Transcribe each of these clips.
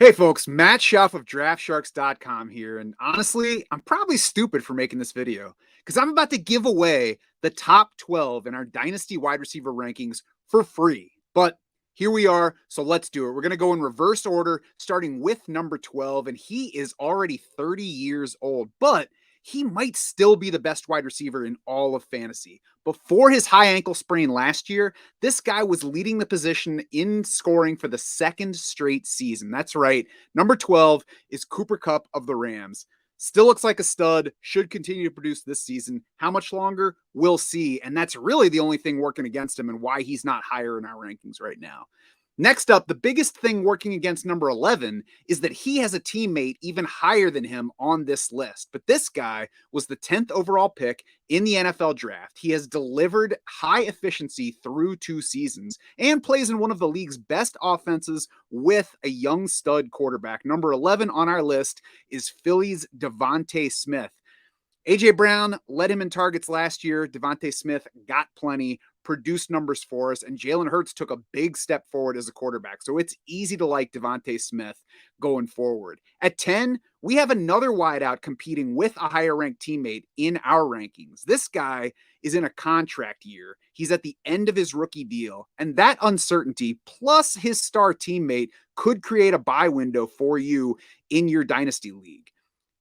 Hey folks, Matt Schaff of DraftSharks.com here, and honestly, I'm probably stupid for making this video because I'm about to give away the top 12 in our Dynasty wide receiver rankings for free. But here we are, so let's do it. We're going to go in reverse order, starting with number 12, and he is already 30 years old, but he might still be the best wide receiver in all of fantasy. Before his high ankle sprain last year, this guy was leading the position in scoring for the second straight season. That's right. Number 12 is Cooper Kupp of the Rams. Still looks like a stud, should continue to produce this season. How much longer? We'll see. And that's really the only thing working against him and why he's not higher in our rankings right now. Next up, the biggest thing working against number 11 is that he has a teammate even higher than him on this list. But this guy was the 10th overall pick in the NFL draft. He has delivered high efficiency through 2 seasons and plays in one of the league's best offenses with a young stud quarterback. Number 11 on our list is Philly's Devonta Smith. A.J. Brown led him in targets last year. Devonta Smith got plenty, produced numbers for us, and Jalen Hurts took a big step forward as a quarterback. So it's easy to like Devonta Smith going forward. At 10, we have another wideout competing with a higher ranked teammate in our rankings. This guy is in a contract year. He's at the end of his rookie deal, and that uncertainty plus his star teammate could create a buy window for you in your dynasty league.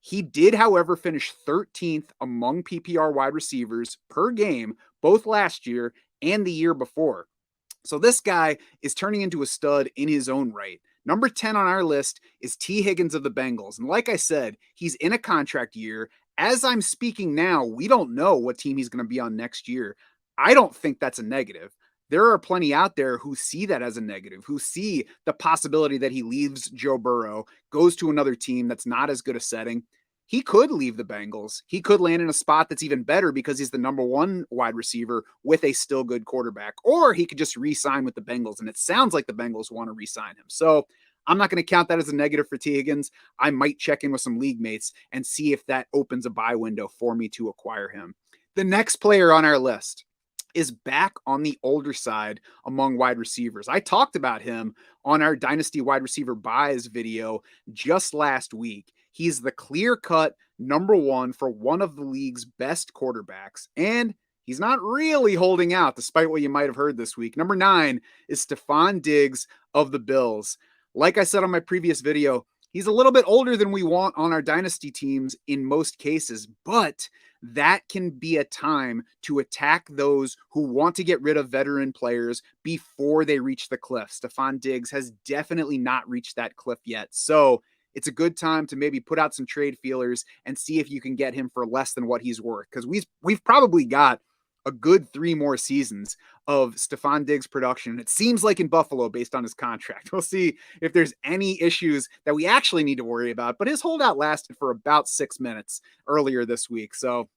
He did, however, finish 13th among PPR wide receivers per game, both last year and the year before. So this guy is turning into a stud in his own right. Number 10 on our list is T. Higgins of the Bengals. And like I said, he's in a contract year. As I'm speaking now, we don't know what team he's going to be on next year. I don't think that's a negative. There are plenty out there who see that as a negative, who see the possibility that he leaves Joe Burrow, goes to another team that's not as good a setting. He could leave the Bengals. He could land in a spot that's even better because he's the number 1 wide receiver with a still good quarterback. Or he could just re-sign with the Bengals, and it sounds like the Bengals want to re-sign him. So I'm not going to count that as a negative for T. Higgins. I might check in with some league mates and see if that opens a buy window for me to acquire him. The next player on our list is back on the older side among wide receivers. I talked about him on our Dynasty wide receiver buys video just last week. He's the clear-cut number 1 for one of the league's best quarterbacks, and he's not really holding out, despite what you might have heard this week. Number 9 is Stefon Diggs of the Bills. Like I said on my previous video, he's a little bit older than we want on our dynasty teams in most cases, but that can be a time to attack those who want to get rid of veteran players before they reach the cliff. Stefon Diggs has definitely not reached that cliff yet. So it's a good time to maybe put out some trade feelers and see if you can get him for less than what he's worth. Because we've probably got a good 3 more seasons of Stefon Diggs production. It seems like in Buffalo based on his contract. We'll see if there's any issues that we actually need to worry about. But his holdout lasted for about 6 minutes earlier this week. So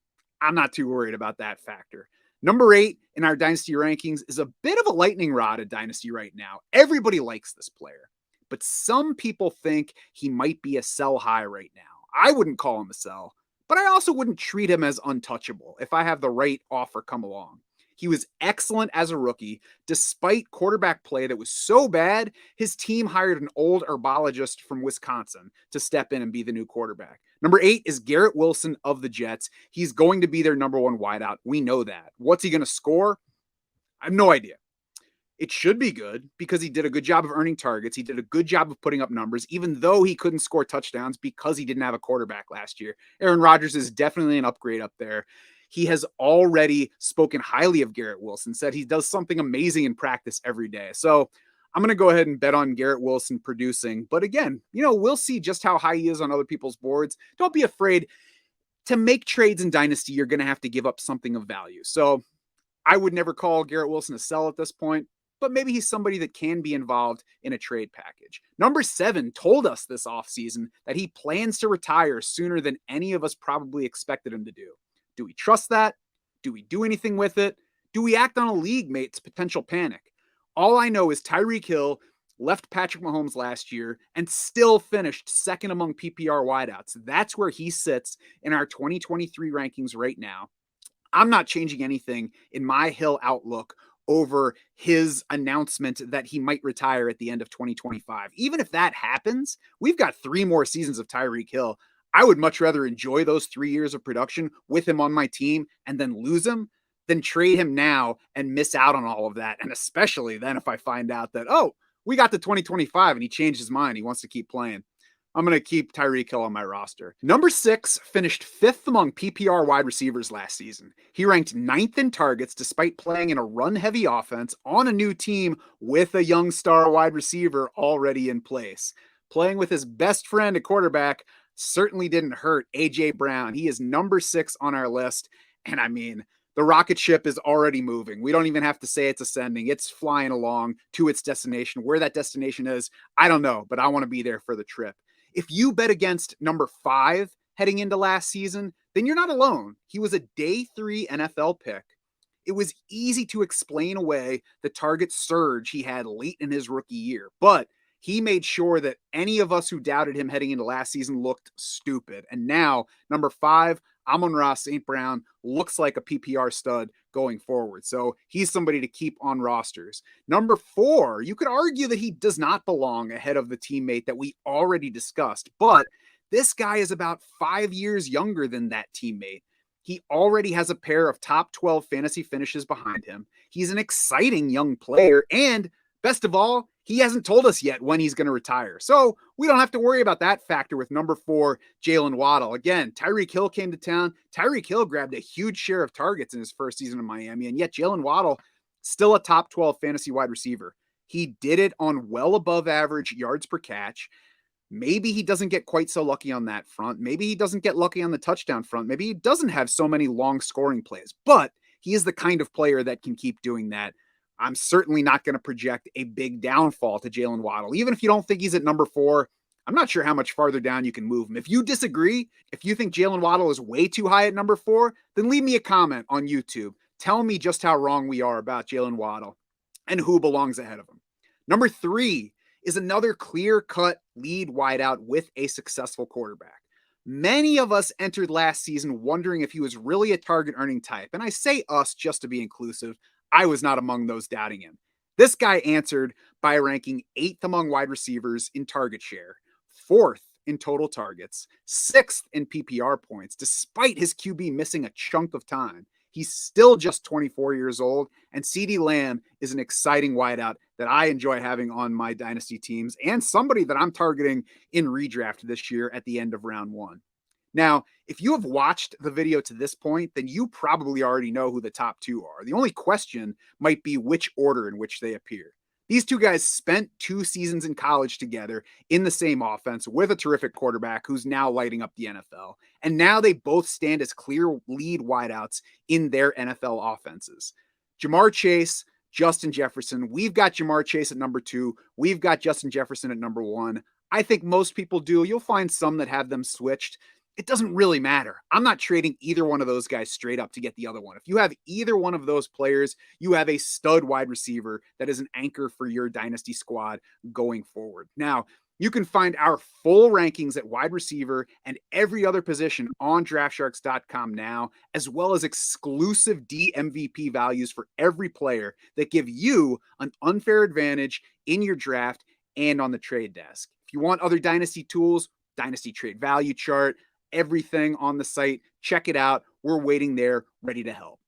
I'm not too worried about that factor. Number 8 in our Dynasty rankings is a bit of a lightning rod at Dynasty right now. Everybody likes this player, but some people think he might be a sell high right now. I wouldn't call him a sell, but I also wouldn't treat him as untouchable if I have the right offer come along. He was excellent as a rookie, despite quarterback play that was so bad, his team hired an old herbologist from Wisconsin to step in and be the new quarterback. Number 8 is Garrett Wilson of the Jets. He's going to be their number 1 wideout. We know that. What's he going to score? I have no idea. It should be good because he did a good job of earning targets. He did a good job of putting up numbers, even though he couldn't score touchdowns because he didn't have a quarterback last year. Aaron Rodgers is definitely an upgrade up there. He has already spoken highly of Garrett Wilson, said he does something amazing in practice every day. So I'm going to go ahead and bet on Garrett Wilson producing. But again, we'll see just how high he is on other people's boards. Don't be afraid to make trades in Dynasty. You're going to have to give up something of value. So I would never call Garrett Wilson a sell at this point, but maybe he's somebody that can be involved in a trade package. Number 7 told us this offseason that he plans to retire sooner than any of us probably expected him to do. Do we trust that? Do we do anything with it? Do we act on a league mate's potential panic? All I know is Tyreek Hill left Patrick Mahomes last year and still finished second among PPR wideouts. That's where he sits in our 2023 rankings right now. I'm not changing anything in my Hill outlook over his announcement that he might retire at the end of 2025. Even if that happens, we've got 3 more seasons of Tyreek Hill. I would much rather enjoy those 3 years of production with him on my team and then lose him than trade him now and miss out on all of that. And especially then if I find out that, oh, we got to 2025 and he changed his mind. He wants to keep playing. I'm going to keep Tyreek Hill on my roster. Number 6 finished 5th among PPR wide receivers last season. He ranked 9th in targets despite playing in a run-heavy offense on a new team with a young star wide receiver already in place. Playing with his best friend at quarterback certainly didn't hurt A.J. Brown. He is number 6 on our list. And I mean, the rocket ship is already moving. We don't even have to say it's ascending. It's flying along to its destination. Where that destination is, I don't know, but I want to be there for the trip. If you bet against number 5 heading into last season, then you're not alone. He was a day 3 NFL pick. It was easy to explain away the target surge he had late in his rookie year, but he made sure that any of us who doubted him heading into last season looked stupid. And now, number 5, Amon-Ra St. Brown looks like a PPR stud going forward. So he's somebody to keep on rosters. Number 4, you could argue that he does not belong ahead of the teammate that we already discussed, but this guy is about 5 years younger than that teammate. He already has a pair of top 12 fantasy finishes behind him. He's an exciting young player, and best of all, he hasn't told us yet when he's going to retire. So we don't have to worry about that factor with number 4, Jaylen Waddle. Again, Tyreek Hill came to town. Tyreek Hill grabbed a huge share of targets in his first season in Miami, and yet Jaylen Waddle, still a top 12 fantasy wide receiver. He did it on well above average yards per catch. Maybe he doesn't get quite so lucky on that front. Maybe he doesn't get lucky on the touchdown front. Maybe he doesn't have so many long scoring plays, but he is the kind of player that can keep doing that. I'm certainly not going to project a big downfall to Jaylen Waddle. Even if you don't think he's at number 4, I'm not sure how much farther down you can move him. If you disagree, if you think Jaylen Waddle is way too high at number 4, then leave me a comment on YouTube. Tell me just how wrong we are about Jaylen Waddle and who belongs ahead of him. Number 3 is another clear-cut lead wideout with a successful quarterback. Many of us entered last season wondering if he was really a target earning type. And I say us just to be inclusive. I was not among those doubting him. This guy answered by ranking 8th among wide receivers in target share, 4th in total targets, 6th in PPR points, despite his QB missing a chunk of time. He's still just 24 years old, and CeeDee Lamb is an exciting wideout that I enjoy having on my dynasty teams and somebody that I'm targeting in redraft this year at the end of round 1. Now, if you have watched the video to this point, then you probably already know who the top 2 are. The only question might be which order in which they appear. These 2 guys spent 2 seasons in college together in the same offense with a terrific quarterback who's now lighting up the NFL. And now they both stand as clear lead wideouts in their NFL offenses. JaMarr Chase, Justin Jefferson. We've got JaMarr Chase at number 2. We've got Justin Jefferson at number 1. I think most people do. You'll find some that have them switched. It doesn't really matter. I'm not trading either one of those guys straight up to get the other one. If you have either one of those players, you have a stud wide receiver that is an anchor for your dynasty squad going forward. Now, you can find our full rankings at wide receiver and every other position on draftsharks.com now, as well as exclusive DMVP values for every player that give you an unfair advantage in your draft and on the trade desk. If you want other dynasty tools, dynasty trade value chart, everything on the site, check it out. We're waiting there, ready to help.